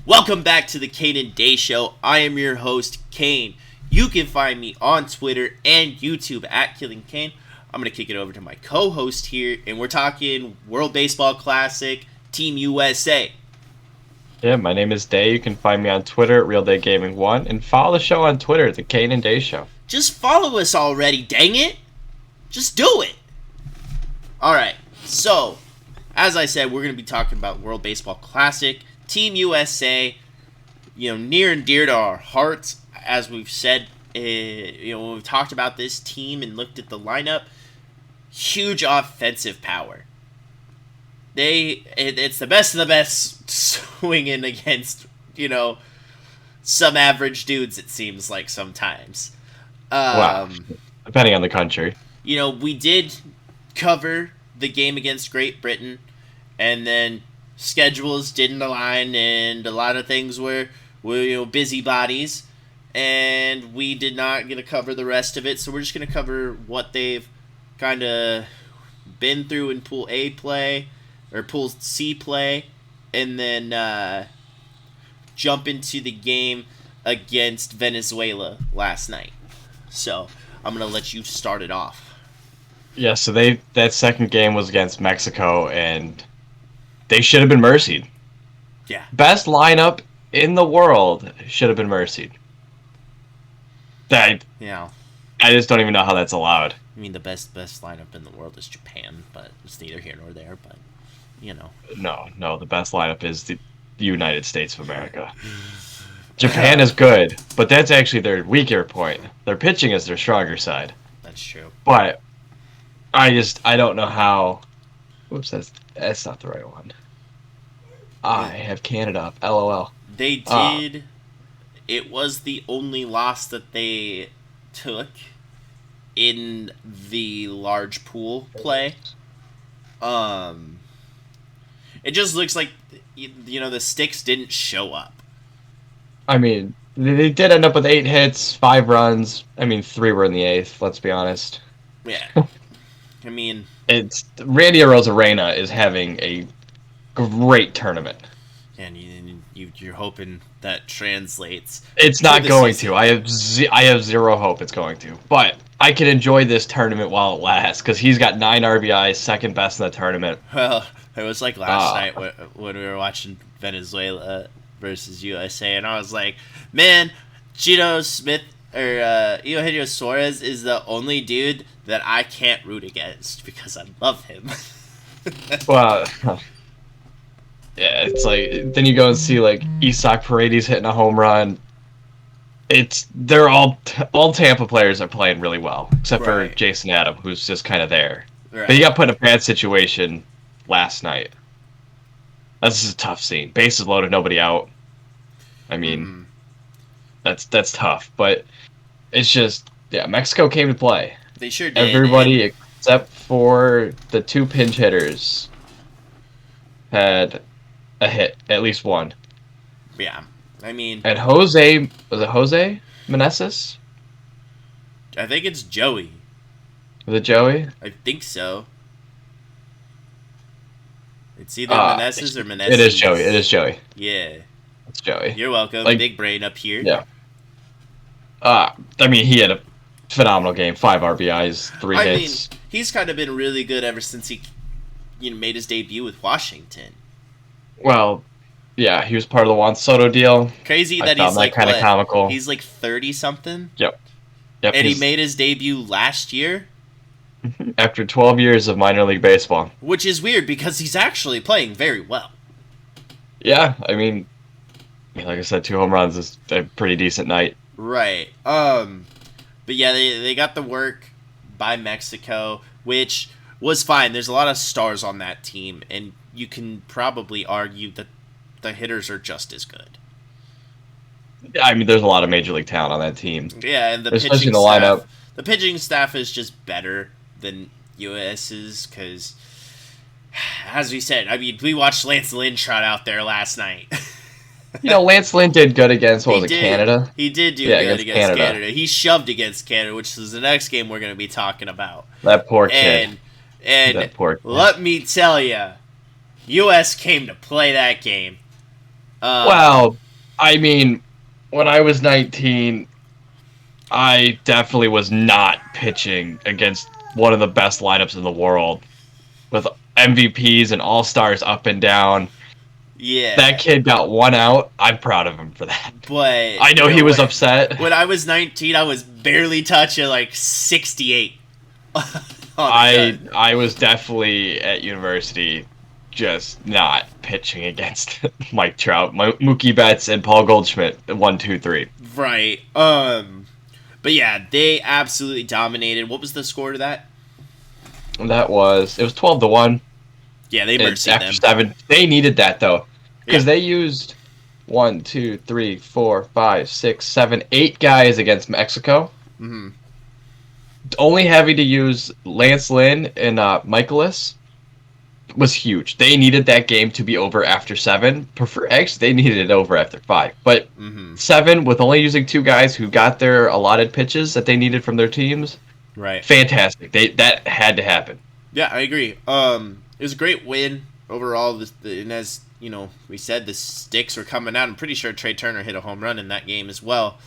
Welcome back to the Kane and Day Show. I am your host, Kane. You can find me on Twitter and YouTube at Killing Kane. I'm going to kick it over to my co-host here, and we're talking World Baseball Classic, Team USA. Yeah, my name is Day. You can find me on Twitter at RealDayGaming1 and follow the show on Twitter at the Kane and Day Show. Just follow us already, dang it. Just do it. Alright, so, as I said, we're going to be talking about World Baseball Classic, Team USA, near and dear to our hearts, as we've said, when we've talked about this team and looked at the lineup, huge offensive power. It's the best of the best swinging against, some average dudes, it seems like sometimes. Wow. Depending on the country. We did cover the game against Great Britain, and then schedules didn't align, and a lot of things were busybodies, and we did not get to cover the rest of it, so we're just going to cover what they've kind of been through in Pool A play, or Pool C play, and then jump into the game against Venezuela last night. So, I'm going to let you start it off. Yeah, so that second game was against Mexico, and they should have been mercied. Yeah. Best lineup in the world should have been mercied. I just don't even know how that's allowed. I mean, the best lineup in the world is Japan, but it's neither here nor there, but, No, the best lineup is the United States of America. Japan is good, but that's actually their weaker point. Their pitching is their stronger side. That's true. But I don't know how. Whoops, that's not the right one. I have Canada up. LOL. They did. It was the only loss that they took in the large pool play. It just looks like the sticks didn't show up. I mean, they did end up with 8 hits, 5 runs. I mean, 3 were in the 8th. Let's be honest. Yeah. I mean, it's Randy Arozarena is having a great tournament. And you're hoping that translates. It's not going to. I have zero hope it's going to. But I can enjoy this tournament while it lasts because he's got 9 RBIs, second best in the tournament. Well, it was like last night when we were watching Venezuela versus USA, and I was like, man, Gino Smith or Eugenio Suarez is the only dude that I can't root against because I love him. Well, yeah, it's like then you go and see like Isaac Paredes hitting a home run. They're all Tampa players are playing really well, except for Jason Adam, who's just kind of there. Right. But he got put in a bad situation last night. This is a tough scene. Bases loaded, nobody out. I mean, that's tough, but it's just Mexico came to play. They sure did. Everybody except for the 2 pinch hitters had a hit, at least one. Yeah, I mean, and was it Jose Meneses? I think it's Joey. Was it Joey? I think so. It's either Meneses or Meneses. It is Joey. Yeah. It's Joey. You're welcome. Like, big brain up here. Yeah. I mean, he had a phenomenal game. 5 RBIs, 3 hits. I mean, he's kind of been really good ever since he made his debut with Washington. Well, yeah, he was part of the Juan Soto deal. Crazy that he's like kind of comical. He's like 30-something. Yep. And he made his debut last year. After 12 years of minor league baseball. Which is weird because he's actually playing very well. Yeah, I mean, like I said, 2 home runs is a pretty decent night. Right. But yeah, they got the work by Mexico, which was fine. There's a lot of stars on that team, and you can probably argue that the hitters are just as good. I mean, there's a lot of major league talent on that team. Yeah, and especially in the lineup. The pitching staff is just better than US's because, as we said, I mean, we watched Lance Lynn trot out there last night. Lance Lynn did good against, Canada? He did do good against Canada. He shoved against Canada, which is the next game we're going to be talking about. That poor kid. And let me tell you, U.S. came to play that game. Well, I mean, when I was 19, I definitely was not pitching against one of the best lineups in the world with MVPs and all-stars up and down. Yeah. That kid got one out. I'm proud of him for that. But I know he was upset. When I was 19, I was barely touching like 68. I was definitely at university just not pitching against Mike Trout, Mookie Betts, and Paul Goldschmidt. 1, 2, 3. Right. But yeah, they absolutely dominated. What was the score to that? It was 12-1. Yeah, they mercied after them. 7. They needed that though, because Yeah. they used 1, 2, 3, 4, 5, 6, 7, 8 guys against Mexico. Mm-hmm. Only having to use Lance Lynn and Michaelis was huge. They needed that game to be over after 7. Actually, they needed it over after 5. But 7, with only using 2 guys who got their allotted pitches that they needed from their teams, Right. fantastic. That had to happen. Yeah, I agree. It was a great win overall. And as you know, we said the sticks were coming out. I'm pretty sure Trey Turner hit a home run in that game as well.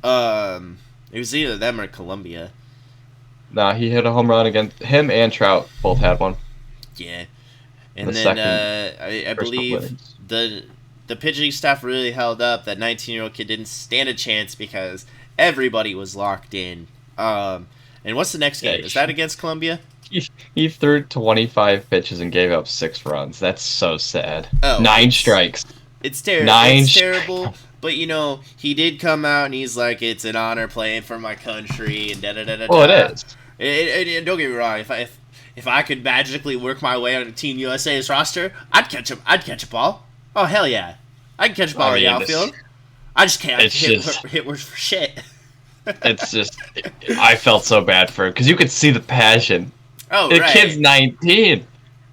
It was either them or Columbia. Nah, he hit a home run against him and Trout. Both had one. Yeah, and The then I first believe wins. the pitching staff really held up. That 19-year-old kid didn't stand a chance because everybody was locked in. And what's the next game? Is that against Columbia? He threw 25 pitches and gave up 6 runs. That's so sad. Oh, 9 strikes. It's terrible. 9 it's terrible. But you know, he did come out and he's like, "It's an honor playing for my country," and da da da da. Well, it is. And don't get me wrong. If I could magically work my way on a Team USA's roster, I'd catch him. I'd catch a ball. Oh hell yeah, I can catch a ball in the outfield. I just can't hit words for shit. It's just, I felt so bad for him because you could see the passion. Oh, the right. kid's 19.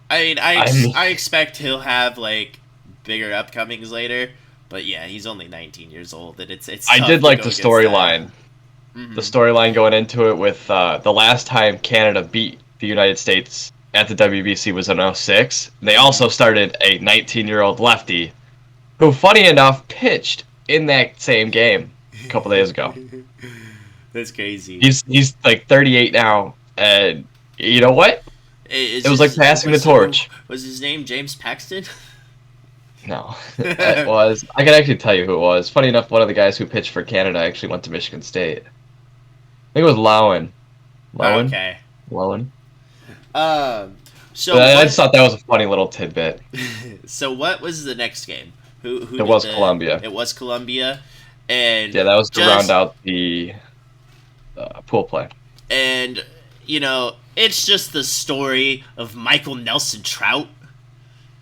I mean, I expect he'll have like bigger upcomings later. But yeah, he's only 19 years old, and it's. I did like the storyline. Mm-hmm. The storyline going into it with the last time Canada beat the United States at the WBC was in 2006. They also started a 19-year-old lefty who, funny enough, pitched in that same game a couple days ago. That's crazy. He's like 38 now, and you know what? It was like passing the torch. Was his name James Paxton? No, it was. I can actually tell you who it was. Funny enough, one of the guys who pitched for Canada actually went to Michigan State. I think it was Lowen. Okay. Lowen. So I just thought that was a funny little tidbit. So what was the next game? Who it was Columbia. It was Columbia, and yeah, that was to round out the pool play. And you know, it's just the story of Michael Nelson Trout.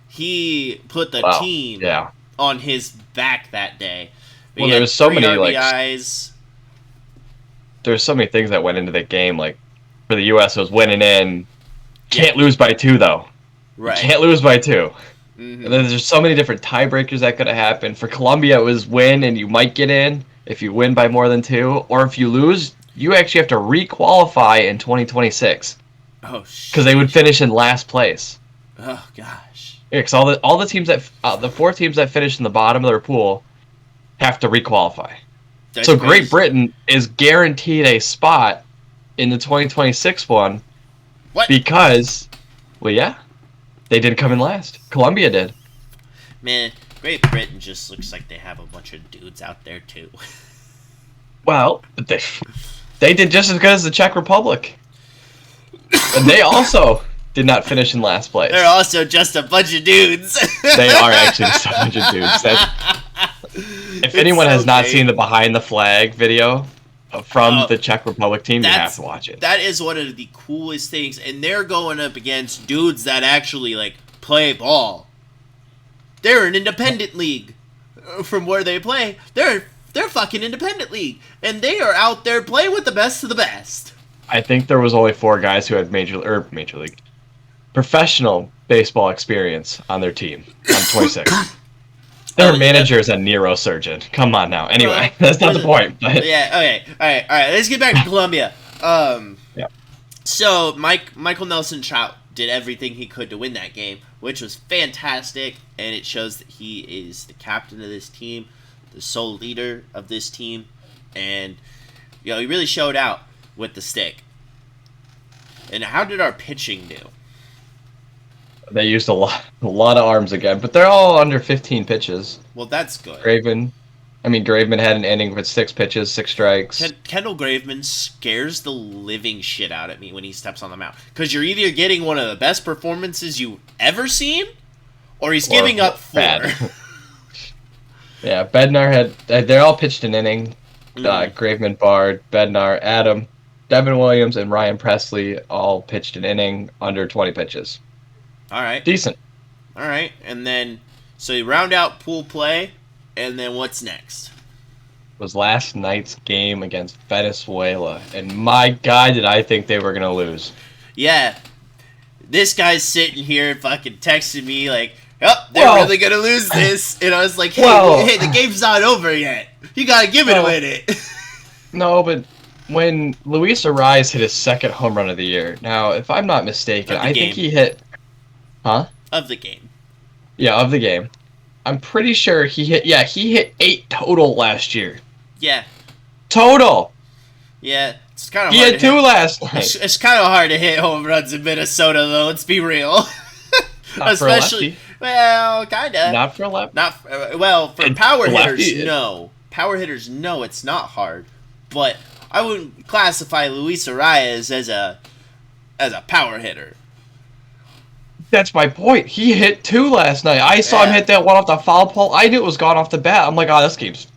He put the team on his back that day. Well, there's so many RBIs. There's so many things that went into the game. Like for the U.S., it was winning in. Can't lose by 2 though. Right. You can't lose by 2. Mm-hmm. And then there's so many different tiebreakers that could have happened. For Columbia, it was win and you might get in if you win by more than 2, or if you lose, you actually have to re-qualify in 2026. Oh shit! Because they would finish in last place. Oh gosh. Yeah, because all the teams that the 4 teams that finished in the bottom of their pool have to re-qualify. That's so crazy. Great Britain is guaranteed a spot in the 2026 one. What? Because, well, yeah, they did come in last. Columbia did. Man, Great Britain just looks like they have a bunch of dudes out there too. Well, they did just as good as the Czech Republic. And they also did not finish in last place. They're also just a bunch of dudes. They are actually just a bunch of dudes. If anyone has not seen the Behind the Flag video from the Czech Republic team, you have to watch it. That is one of the coolest things. And they're going up against dudes that actually, like, play ball. They're an independent league from where they play. They're fucking independent league. And they are out there playing with the best of the best. I think there was only 4 guys who had major league professional baseball experience on their team on 26. Their manager is a neurosurgeon. Come on now. Anyway, that's not the point. But. Yeah. Okay. All right. Let's get back to Columbia. Yeah. So Michael Nelson Trout did everything he could to win that game, which was fantastic, and it shows that he is the captain of this team, the sole leader of this team, and he really showed out with the stick. And how did our pitching do? They used a lot of arms again, but they're all under 15 pitches. Well, that's good. Graveman had an inning with 6 pitches, 6 strikes. Kendall Graveman scares the living shit out of me when he steps on the mound. Because you're either getting one of the best performances you've ever seen, or he's giving up 4. Yeah, Bednar they all pitched an inning. Graveman, Bard, Bednar, Adam, Devin Williams, and Ryan Presley all pitched an inning under 20 pitches. All right. Decent. All right. And then, so you round out pool play. And then what's next? Was last night's game against Venezuela, and my God, did I think they were gonna lose? Yeah, this guy's sitting here fucking texting me like, "Oh, they're really gonna lose this," and I was like, "Hey, the game's not over yet. You gotta give it a minute." No, but when Luis Ariz hit his 2nd home run of the year, now if I'm not mistaken, I think he hit, of the game. Yeah, of the game. I'm pretty sure he hit 8 total last year. Yeah. Total! Yeah, it's kind of hard. He had 2 last night. It's kind of hard to hit home runs in Minnesota, though, let's be real. Not especially, for a lefty. Well, kind of. Not for a lefty. For power hitters, no. Power hitters, no, it's not hard. But I wouldn't classify Luis Ariz as a power hitter. That's my point. He hit 2 last night. I saw him hit that one off the foul pole. I knew it was gone off the bat. I'm like, this game's...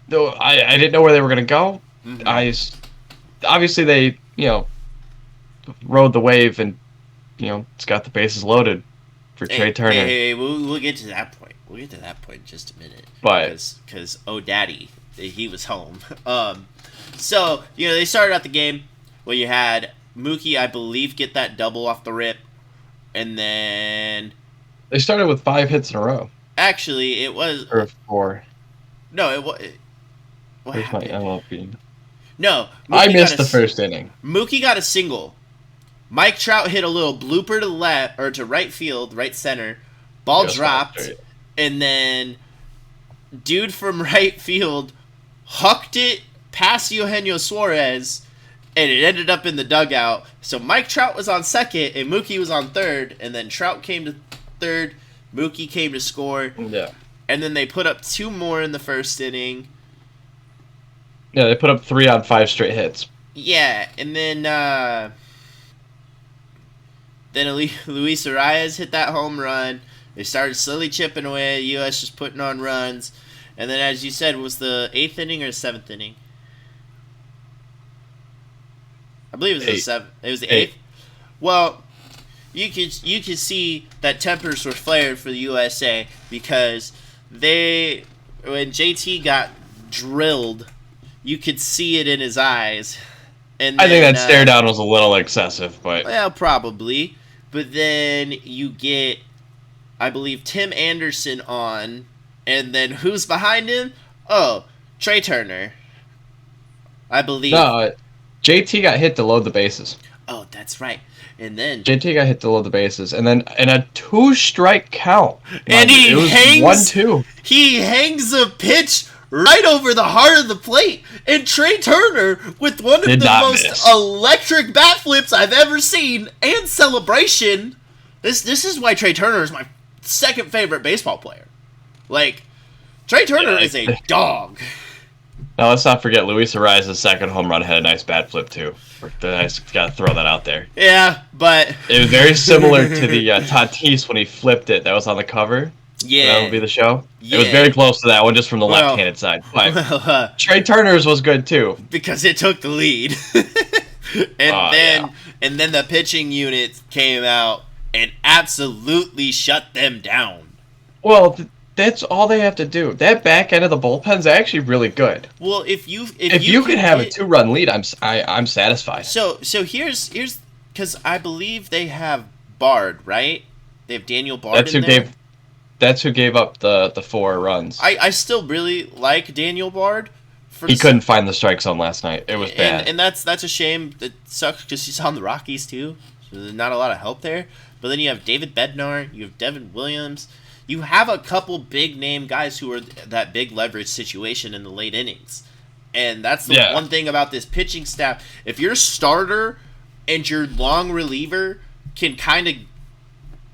No, I didn't know where they were going to go. Mm-hmm. Obviously, they, rode the wave and, it's got the bases loaded for Trey Turner. Hey, we'll get to that point. We'll get to that point in just a minute. But... Because, daddy, he was home. So, they started out the game where you had Mookie, I believe, get that double off the rip. And then... They started with 5 hits in a row. Actually, it was... Or 4. No, it was... What Where's happened? my MLB? No. I missed the first inning. Mookie got a single. Mike Trout hit a little blooper to left, or to right field, right center. Ball dropped. And then... Dude from right field hucked it past Eugenio Suarez... And it ended up in the dugout. So Mike Trout was on second, and Mookie was on third. And then Trout came to third. Mookie came to score. Yeah. And then they put up 2 more in the first inning. Yeah, they put up 3 on 5 straight hits. Yeah, and then Luis Ariz hit that home run. They started slowly chipping away. U.S. just putting on runs. And then, as you said, was the 8th inning or 7th inning? I believe it was the 7th. It was the 8th. Well, you could see that tempers were flared for the USA because when JT got drilled, you could see it in his eyes. And I think that stare down was a little excessive, but well, probably. But then you get, I believe, Tim Anderson on, and then who's behind him? Oh, Trey Turner. I believe. No. JT got hit to load the bases. Oh, that's right. And then JT got hit to load the bases, and then in a 2-strike count, and it was 1-2. He hangs a pitch right over the heart of the plate, and Trey Turner with one of the most electric bat flips I've ever seen, and celebration. This is why Trey Turner is my 2nd favorite baseball player. Like, Trey Turner is a dog. Now, let's not forget Luis Ariz's 2nd home run had a nice bat flip, too. I just got to throw that out there. Yeah, but... It was very similar to the Tatis when he flipped it. That was on the cover. Yeah. That would be the show. Yeah. It was very close to that one, just from the left-handed side. But Trey Turner's was good, too. Because it took the lead. And then the pitching unit came out and absolutely shut them down. Well... That's all they have to do. That back end of the bullpen's actually really good. Well, if you could have a 2-run lead, I'm satisfied. So here's because I believe they have Bard, right? They have Daniel Bard. That's who gave up the 4 runs. I still really like Daniel Bard. He couldn't find the strike zone last night. It was bad, and that's a shame. It sucks because he's on the Rockies too. So there's not a lot of help there. But then you have David Bednar, you have Devin Williams. You have a couple big name guys who are that big leverage situation in the late innings. And that's the one thing about this pitching staff. If your starter and your long reliever can kind of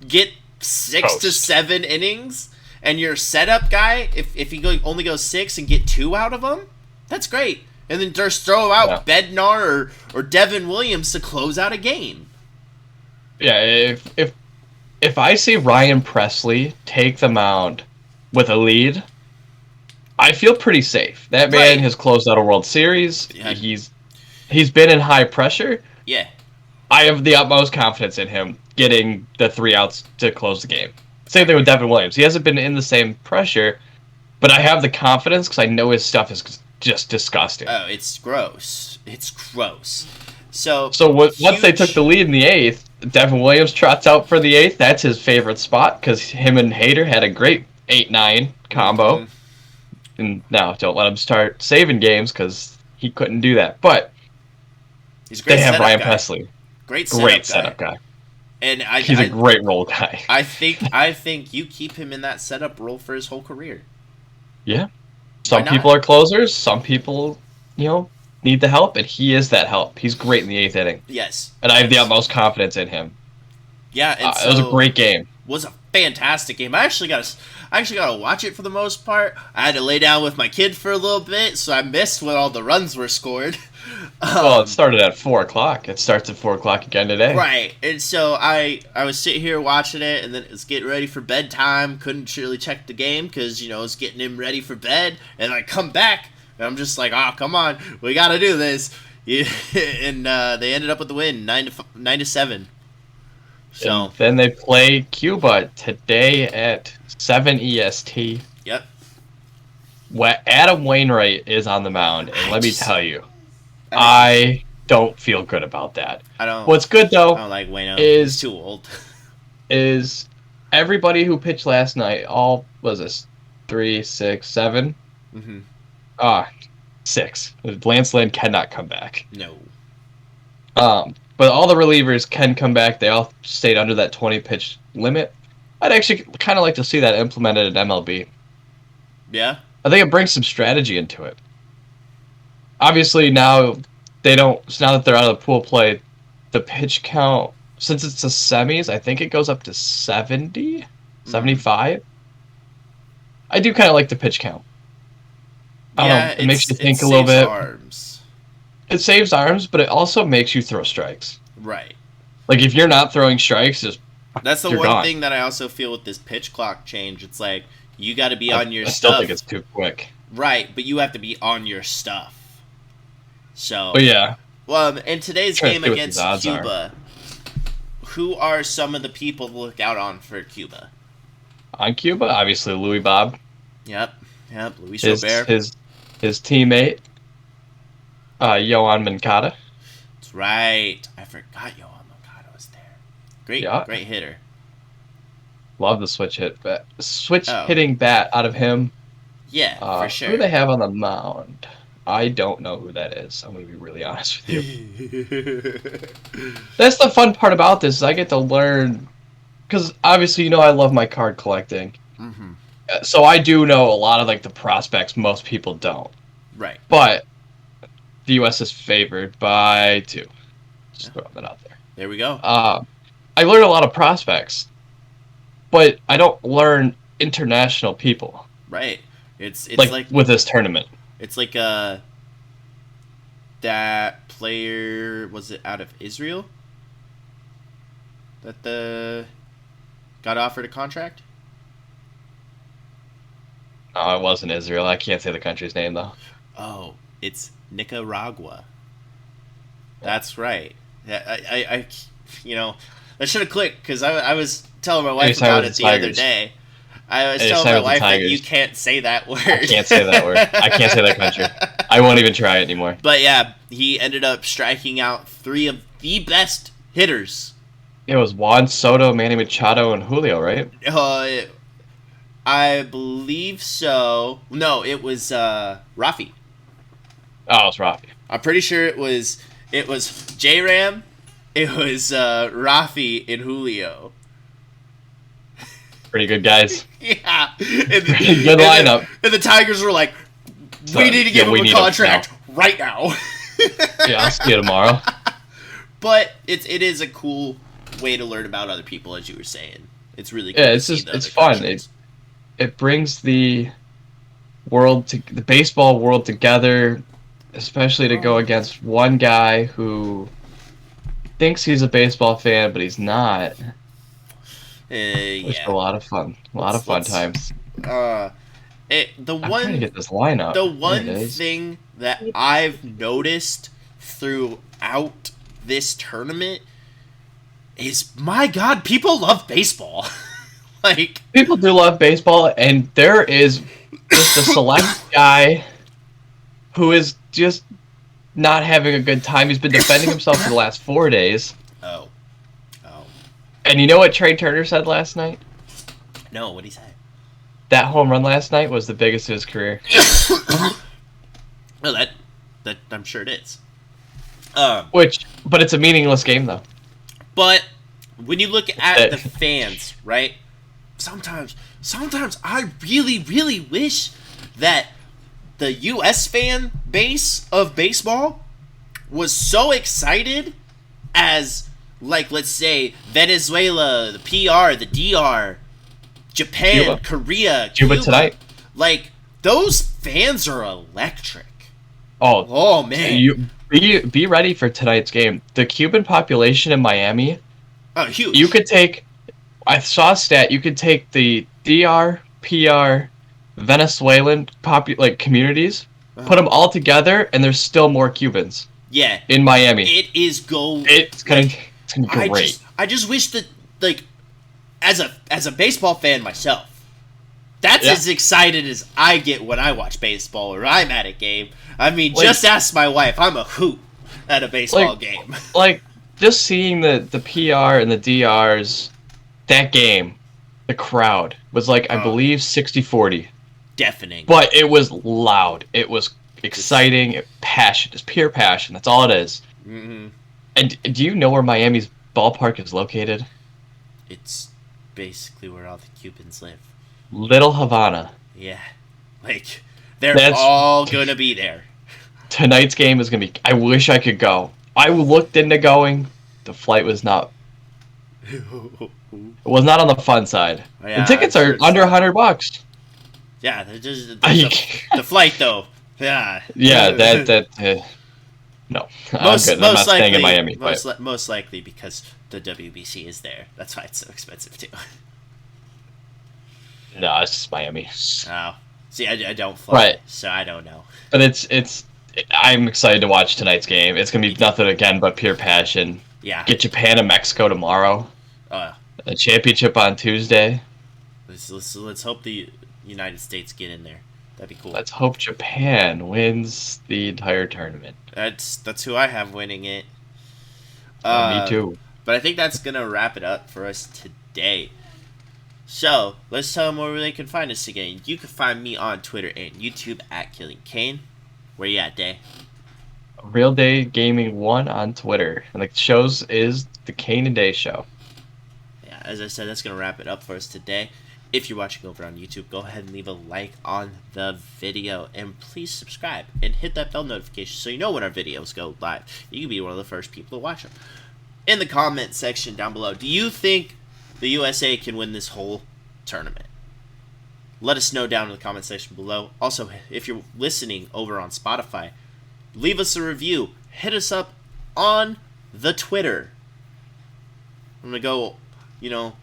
get 6 to 7 innings, and your setup guy, if he only goes 6 and get 2 out of them, that's great. And then just throw out Bednar or Devin Williams to close out a game. Yeah, if I see Ryan Presley take the mound with a lead, I feel pretty safe. That man has closed out a World Series. Yeah. He's been in high pressure. Yeah. I have the utmost confidence in him getting the 3 outs to close the game. Same thing with Devin Williams. He hasn't been in the same pressure, but I have the confidence because I know his stuff is just disgusting. Oh, it's gross. It's gross. So once they took the lead in the 8th, Devin Williams trots out for the 8th. That's his favorite spot because him and Hader had a great 8-9 combo. Mm-hmm. And now don't let him start saving games because he couldn't do that. But they have Ryan Presley. Great setup guy. And he's a great role guy. I think you keep him in that setup role for his whole career. Yeah. Some people are closers. Some people, need the help, and he is that help. He's great in the 8th inning. Yes. And I have the utmost confidence in him. Yeah, and it was a great game. It was a fantastic game. I actually got to watch it for the most part. I had to lay down with my kid for a little bit, so I missed when all the runs were scored. Well, it started at 4 o'clock. It starts at 4 o'clock again today. Right. And so I was sitting here watching it, and then it was getting ready for bedtime. Couldn't really check the game because, I was getting him ready for bed. And I come back, and I'm just like, oh, come on. We got to do this. Yeah. And they ended up with the win, 9-7. So and then they play Cuba today at 7 EST. Yep. Adam Wainwright is on the mound, and let me tell you, I don't feel good about that. What's good though, I don't like Waino. He's too old. Is everybody who pitched last night? All was this 3, 6, 7? Mm-hmm. 6. Lance Lynn cannot come back. No. But all the relievers can come back. They all stayed under that 20-pitch limit. I'd actually kind of like to see that implemented in MLB. Yeah? I think it brings some strategy into it. Obviously, now that they're out of the pool play, the pitch count, since it's the semis, I think it goes up to 70, 75. I do kind of like the pitch count. I don't know. It makes you think a little bit. Arms. It saves arms, but it also makes you throw strikes. Right. Like, if you're not throwing strikes, that's the one thing that I also feel with this pitch clock change. It's like, you got to be on your stuff. I still think it's too quick. Right, but you have to be on your stuff. So. Oh, yeah. Well, in today's game against Cuba, who are some of the people to look out on for Cuba? On Cuba, obviously, Louis Bob. Yep, Luis Robert. His teammate. Yohan Moncada. That's right. I forgot Yohan Moncada was there. Great hitter. Love the hitting bat out of him. Yeah, for sure. Who do they have on the mound? I don't know who that is. I'm going to be really honest with you. That's the fun part about this is I get to learn, because obviously I love my card collecting. Mm-hmm. So I do know a lot of the prospects most people don't. Right. But the U.S. is favored by 2. Just throwing that out there. There we go. I learn a lot of prospects, but I don't learn international people. Right. It's like with this tournament. It's like that player, was it out of Israel? That got offered a contract? No, it wasn't Israel. I can't say the country's name though. Oh, it's Nicaragua. That's right. I that should have clicked because I was telling my wife about it the other day. I was telling my wife that you can't say that word. I can't say that word. I can't say that country. I won't even try it anymore. But yeah, he ended up striking out 3 of the best hitters. It was Juan Soto, Manny Machado, and Julio, right? I believe so. No, it was Rafi. Oh, it's Rafi. I'm pretty sure it was J-Ram, It was Rafi and Julio. Pretty good guys. Yeah. Pretty good lineup. And the Tigers were like, we need to give him a contract right now. Yeah, I'll see you tomorrow. But it is a cool way to learn about other people, as you were saying. It's really cool. Yeah, it's fun. It brings the baseball world together, especially to go against one guy who thinks he's a baseball fan, but he's not. It's a lot of fun. A lot of fun times. I'm trying to get this lineup. The one thing that I've noticed throughout this tournament is, my God, people love baseball. Like, people do love baseball, and there is just a select guy who is just not having a good time. He's been defending himself for the last 4 days. Oh. And you know what Trey Turner said last night? No, what'd he say? That home run last night was the biggest of his career. Well, that I'm sure it is. But it's a meaningless game, though. But when you look at the fans, right? Sometimes I really, really wish that the U.S. fan base of baseball was so excited as, like, let's say, Venezuela, the PR, the DR, Japan, Korea, Cuba tonight. Like, those fans are electric. Oh man. You be ready for tonight's game. The Cuban population in Miami. Oh, huge. You could take. I saw a stat. You could take the DR, PR, Venezuelan communities, put them all together, and there's still more Cubans. Yeah. In Miami. It's gonna be great. I just wish that, like, as a baseball fan myself, that's as excited as I get when I watch baseball or I'm at a game. I mean, just ask my wife. I'm a hoot at a baseball game. Like, just seeing the PR and the DRs, that game, the crowd was like, I believe 60-40. Deafening. But it was loud. It was exciting. Passion. It's pure passion. That's all it is. Mm-hmm. And do you know where Miami's ballpark is located? It's basically where all the Cubans live. Little Havana. Yeah. Like, they're all going to be there. Tonight's game is going to be... I wish I could go. I looked into going. The flight was not... It was not on the fun side. Yeah, the tickets are under $100. Yeah, they're just... the flight, though. Yeah. Yeah, no. I'm good. I'm not staying in Miami. Most likely because the WBC is there. That's why it's so expensive, too. No, it's just Miami. Oh. See, I don't fly, so I don't know. But I'm excited to watch tonight's game. It's going to be nothing again but pure passion. Yeah. Get Japan and Mexico tomorrow. A championship on Tuesday. Let's hope the United States get in there. That'd be cool. Let's hope Japan wins the entire tournament. That's who I have winning it. Me too. But I think that's going to wrap it up for us today. So, let's tell them where they can find us again. You can find me on Twitter and YouTube at Killing Kane. Where you at, Day? Real Day Gaming 1 on Twitter. And the shows is the Kane and Day Show. Yeah, as I said, that's going to wrap it up for us today. If you're watching over on YouTube, go ahead and leave a like on the video. And please subscribe and hit that bell notification so you know when our videos go live. You can be one of the first people to watch them. In the comment section down below, do you think the USA can win this whole tournament? Let us know down in the comment section below. Also, if you're listening over on Spotify, leave us a review. Hit us up on the Twitter. I'm going to go,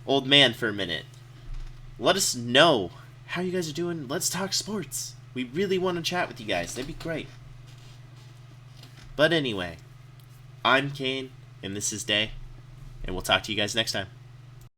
old man for a minute. Let us know how you guys are doing. Let's talk sports. We really want to chat with you guys. That'd be great. But anyway, I'm Kane, and this is Day, and we'll talk to you guys next time.